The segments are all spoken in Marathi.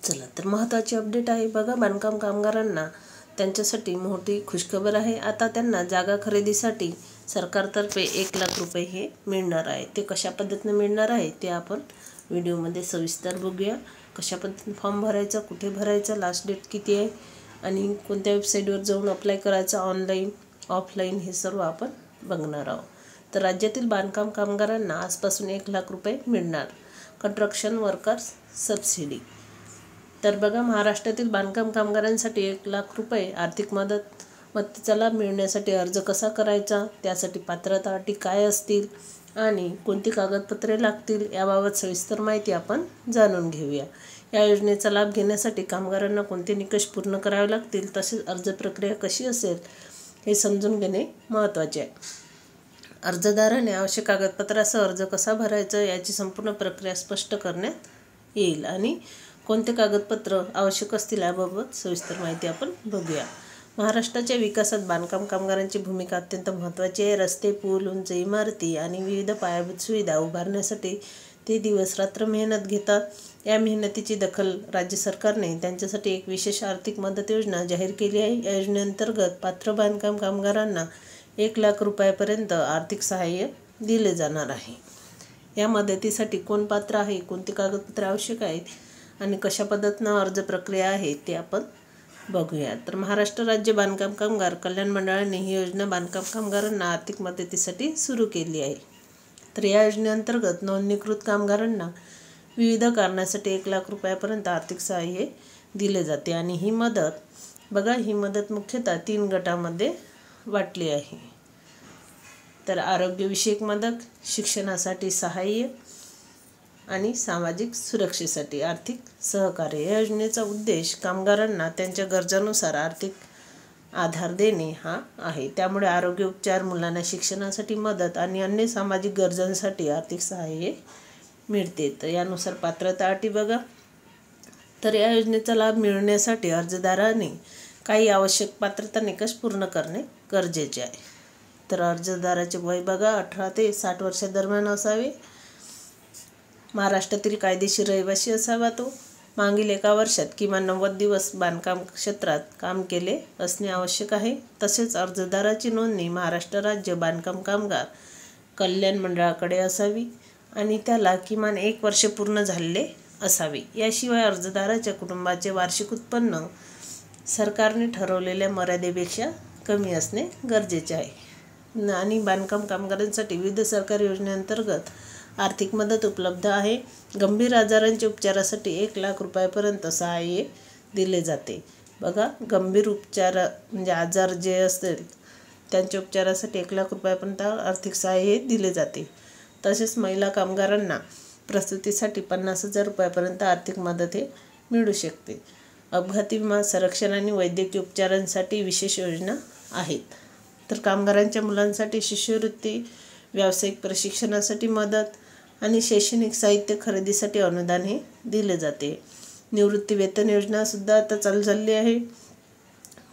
चला तर महत्त्वाची अपडेट आहे बघा, बांधकाम कामगारांना त्यांच्यासाठी मोठी खुशखबर आहे। आता त्यांना जागा खरेदीसाठी सरकारतर्फे 1 लाख रुपये हे मिळणार आहे। ते कशा पद्धतीने मिळणार आहे ते आपण व्हिडिओमध्ये सविस्तर बघूया। कशा पद्धतीने फॉर्म भरायचा, कुठे भरायचा, लास्ट डेट किती आहे आणि कोणत्या वेबसाईटवर जाऊन अप्लाय करायचं, ऑनलाईन ऑफलाईन, हे सर्व आपण बघणार आहोत। तर राज्यातील बांधकाम कामगारांना आजपासून 1 लाख रुपये मिळणार, कंस्ट्रक्शन वर्कर्स सबसिडी। तर बघा, महाराष्ट्रातील बांधकाम कामगारांसाठी 1 लाख रुपये आर्थिक मदतीचा लाभ मिळण्यासाठी अर्ज कसा करायचा, त्यासाठी पात्रता अटी काय असतील आणि कोणती कागदपत्रे लागतील याबाबत सविस्तर माहिती आपण जाणून घेऊया। या योजनेचा लाभ घेण्यासाठी कामगारांना कोणते निकष पूर्ण करावे लागतील, तसेच अर्ज प्रक्रिया कशी असेल हे समजून घेणे महत्त्वाचे आहे। अर्जदाराने आवश्यक कागदपत्रासह अर्ज कसा भरायचा याची संपूर्ण प्रक्रिया स्पष्ट करण्यात येईल आणि कोणते कागदपत्र आवश्यक असतील याबाबत सविस्तर माहिती आपण बघूया। महाराष्ट्राच्या विकासात बांधकाम कामगारांची भूमिका अत्यंत महत्त्वाची आहे। रस्ते, पूल, उंच इमारती आणि विविध पायाभूत सुविधा उभारण्यासाठी ते दिवसरात्र मेहनत घेतात। या मेहनतीची दखल राज्य सरकारने त्यांच्यासाठी एक विशेष आर्थिक मदत योजना जाहीर केली आहे। या योजनेअंतर्गत पात्र बांधकाम कामगारांना 1 लाख रुपयापर्यंत आर्थिक सहाय्य दिले जाणार आहे। या मदतीसाठी कोण पात्र आहे, कोणती कागदपत्रे आवश्यक आहेत आणि कशा पद्धतीनं अर्ज प्रक्रिया आहे ते आपण बघूया। तर महाराष्ट्र राज्य बांधकाम कामगार कल्याण मंडळाने ही योजना बांधकाम कामगारांना आर्थिक मदतीसाठी सुरू केली आहे। तर या योजनेअंतर्गत नोंदणीकृत कामगारांना विविध कारणासाठी 1 लाख रुपयापर्यंत आर्थिक सहाय्य दिले जाते आणि ही मदत मुख्यतः 3 गटामध्ये वाटली आहे। तर आरोग्यविषयक मदत, शिक्षणासाठी सहाय्य आणि सामाजिक सुरक्षेसाठी आर्थिक सहकार्य। या योजनेचा उद्देश कामगारांना त्यांच्या गरजांनुसार आर्थिक आधार देणे हा आहे। त्यामुळे आरोग्य उपचार, मुलांना शिक्षणासाठी मदत आणि अन्य सामाजिक गरजांसाठी आर्थिक सहाय्य मिळते। तर यानुसार पात्रता अटी बघा, तर या योजनेचा लाभ मिळवण्यासाठी अर्जदाराने काही आवश्यक पात्रता निकष पूर्ण करणे गरजेचे आहे। तर अर्जदाराचे वय बघा, 18 ते 60 वर्षादरम्यान असावे। महाराष्ट्रातील कायदेशीर रहिवासी असावा तो। मागील 1 वर्षात किमान 90 दिवस बांधकाम क्षेत्रात काम केले असणे आवश्यक आहे। तसेच अर्जदाराची नोंदणी महाराष्ट्र राज्य बांधकाम कामगार कल्याण मंडळाकडे असावी आणि त्याला किमान 1 वर्ष पूर्ण झालेले असावे। याशिवाय अर्जदाराच्या कुटुंबाचे वार्षिक उत्पन्न सरकारने ठरवलेल्या मर्यादेपेक्षा कमी असणे गरजेचे आहे आणि बांधकाम कामगारांसाठी विविध सरकारी योजनेअंतर्गत आर्थिक मदत उपलब्ध आहे। गंभीर आजारांच्या उपचारासाठी 1 लाख रुपयापर्यंत सहाय्य दिले जाते। बघा, गंभीर उपचार म्हणजे आजार जे असतील त्यांच्या उपचारासाठी 1 लाख रुपयापर्यंत आर्थिक सहाय्य दिले जाते। तसेच महिला कामगारांना प्रसूतीसाठी 50,000 रुपयापर्यंत आर्थिक मदत हे मिळू शकते। अपघाती विमा, संरक्षण आणि वैद्यकीय उपचारांसाठी विशेष योजना आहेत। तर कामगारांच्या मुलांसाठी शिष्यवृत्ती, व्यावसायिक प्रशिक्षणासाठी मदत आणि शैक्षणिक साहित्य खरेदीसाठी अनुदान हे दिले जाते। निवृत्ती वेतन योजना सुद्धा आता चालू झाली आहे।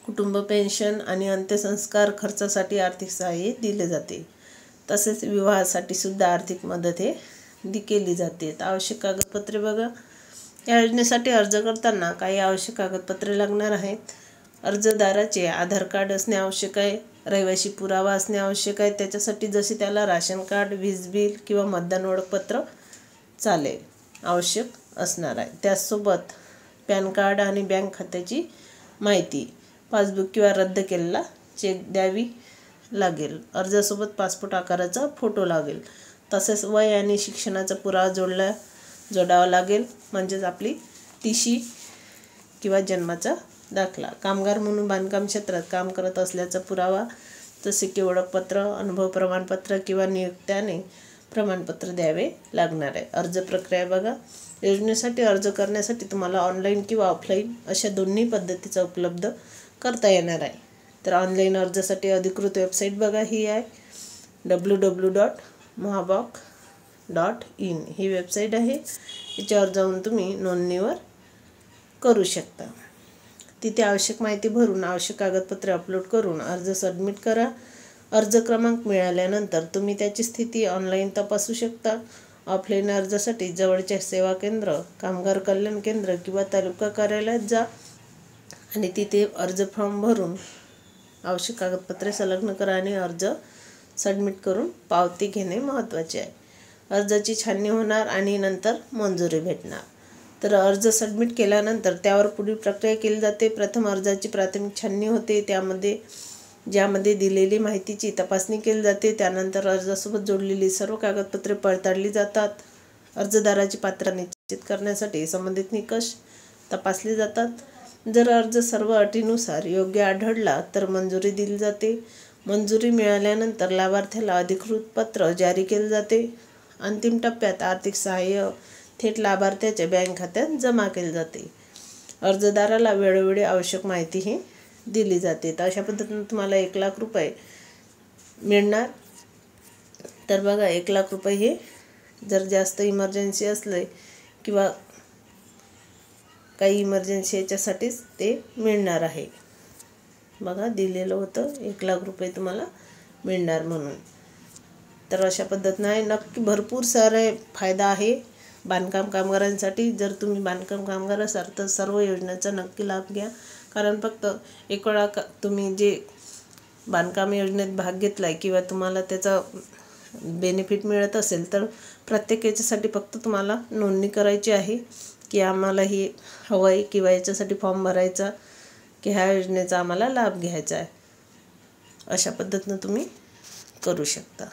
कुटुंब पेन्शन आणि अंत्यसंस्कार खर्चासाठी आर्थिक सहाय्य दिले जाते। तसेच विवाहासाठी सुद्धा आर्थिक मदत हे केली जाते। आवश्यक कागदपत्रे बघा, या योजनेसाठी अर्ज करताना काही आवश्यक कागदपत्रे लागणार आहेत। अर्जदाराचे आधार कार्ड असणे आवश्यक आहे, रहिवासी पुरावा असणे आवश्यक आहे। त्याच्यासाठी जसे त्याला राशन कार्ड, वीज बिल किंवा मतदान ओळखपत्र चालेल, आवश्यक असणार आहे। त्याचसोबत पॅन कार्ड आणि बँक खात्याची माहिती, पासबुक किंवा रद्द केलेला चेक द्यावी लागेल। अर्जासोबत पासपोर्ट आकाराचा फोटो लागेल। तसेच वय आणि शिक्षणाचा पुरावा जोडावा लागेल, म्हणजेच आपली TC किंवा जन्माचा दाखला। कामगार म्हणून बांधकाम क्षेत्रात काम करत असल्याचा पुरावा, जसे की ओळखपत्र, अनुभव प्रमाणपत्र किंवा नियुक्त्याने प्रमाणपत्र द्यावे लागणार आहे। अर्ज प्रक्रिया बघा, योजनेसाठी अर्ज करण्यासाठी तुम्हाला ऑनलाईन किंवा ऑफलाईन अशा दोन्ही पद्धतीचा उपलब्ध करता येणार आहे। तर ऑनलाईन अर्जासाठी अधिकृत वेबसाईट बघा, ही आहे www.mohabok.in ही वेबसाईट आहे। याच्यावर जाऊन तुम्ही नोंदणीवर करू शकता। तिथे आवश्यक माहिती भरून आवश्यक कागदपत्रे अपलोड करून अर्ज सबमिट करा। अर्ज क्रमांक मिळाल्यानंतर तुम्ही त्याची स्थिती ऑनलाईन तपासू शकता। ऑफलाईन अर्जासाठी जवळच्या सेवा केंद्र, कामगार कल्याण केंद्र किंवा तालुका कार्यालयात जा आणि तिथे अर्ज फॉर्म भरून आवश्यक कागदपत्रे संलग्न करा आणि अर्ज सबमिट करून पावती घेणे महत्त्वाचे आहे. अर्जाची छाननी होणार आणि नंतर मंजुरी भेटणार. तर अर्ज सबमिट केल्यानंतर त्यावर पुढील प्रक्रिया केली जाते. प्रथम अर्जाची प्राथमिक छाननी होते, ज्यामध्ये दिलेली माहितीची तपासणी केली जाते. त्यानंतर अर्जासोबत जोडलेली सर्व कागदपत्रे पडताळली जातात. अर्जदाराची पात्रता निश्चित करण्यासाठी संबंधित निकष तपासले जातात. जर अर्ज सर्व अटीनुसार योग्य आढळला तर मंजुरी दिली जाते. मंजुरी मिळाल्यानंतर लाभार्थ्याला अधिकृत पत्र जारी केले जाते. अंतिम टप्प्यात आर्थिक सहाय्य थेट लाभार्थ्याच्या बँक खात्यात जमा केले जाते. अर्जदाराला वेळोवेळी आवश्यक माहितीही दिली जाते. तर अशा पद्धतीने तुम्हाला 1,00,000 रुपये मिळणार. तर बघा 1,00,000 रुपये हे जर जास्त इमर्जन्सी असले किंवा काही इमर्जन्सी याच्यासाठीच ते मिळणार आहे. बघा दिलेलं होतं 1,00,000 रुपये तुम्हाला मिळणार म्हणून. तर अशा पद्धतीने आहे. नक्की भरपूर सारे फायदा आहे बांधकाम कामगारांसाठी. जर तुम्ही बांधकाम कामगार असाल तर सर्व योजनेचा नक्की लाभ घ्या. कारण फक्त एक वेळा तुम्ही जे बांधकाम योजनेत भाग घेतला आहे किंवा तुम्हाला त्याचा बेनिफिट मिळत असेल तर प्रत्येक याच्यासाठी फक्त तुम्हाला नोंदणी करायची आहे की आम्हाला ही हवं आहे किंवा याच्यासाठी फॉर्म भरायचा की ह्या योजनेचा आम्हाला लाभ घ्यायचा आहे. अशा पद्धतीनं तुम्ही करू शकता.